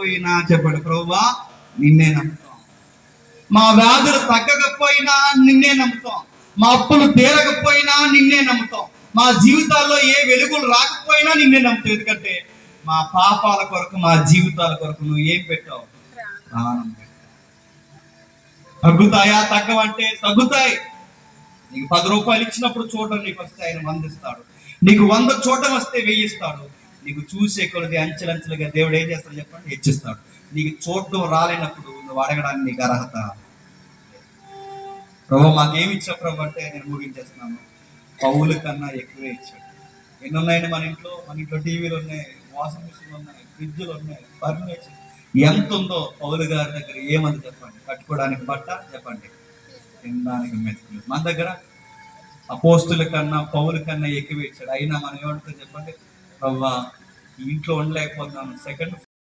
తగ్గకపోయినా చెప్పండి ప్రభువా నిన్నే నమ్ముతాం. మా వ్యాధులు తగ్గకపోయినా నిన్నే నమ్ముతాం. మా అప్పులు తీరకపోయినా నిన్నే నమ్ముతాం. మా జీవితాల్లో ఏ వెలుగులు రాకపోయినా నిన్నే నమ్ముతాం. ఎందుకంటే మా పాపాల కొరకు, మా జీవితాల కొరకు నువ్వు ఏం పెట్టావు? ప్రాణం పెట్టావు. తగ్గుతాయా? తగ్గవంటే తగ్గుతాయి. నీకు 10 రూపాయలు ఇచ్చినప్పుడు చూడడం నీకు వస్తే ఆయన 100 ఇస్తాడు. నీకు 100 చూడడం వస్తే 1000 ఇస్తాడు. నీకు చూసే కొలది అంచెలంచెలుగా దేవుడు ఏం చేస్తాడు చెప్పండి? హెచ్చిస్తాడు. నీకు చూడడం రాలేనప్పుడు నువ్వు అడగడానికి నీకు అర్హత. ప్రభు మాకేమి ఇచ్చా ప్రభు అంటే నేను ముగించేస్తున్నాను. పౌలు కన్నా ఎక్కువే ఇచ్చాడు. ఎన్ని ఉన్నాయండి మన ఇంట్లో? మన ఇంట్లో టీవీలు ఉన్నాయి, వాషింగ్ మిషన్లు ఉన్నాయి, ఫ్రిడ్జ్లు ఉన్నాయి, ఫర్నిచర్ ఎంత ఉందో పౌలు గారి దగ్గర ఏమంది చెప్పండి? కట్టుకోవడానికి బట్ట చెప్పండి, తినడానికి మెతుకులు. మన దగ్గర అపోస్తుల కన్నా పౌలు కన్నా ఎక్కువ ఇచ్చాడు. అయినా మనం ఏమంటాం చెప్పండి? ప్రవ్వా ఇంట్లో ఉండలేకపోతున్నాను, సెకండ్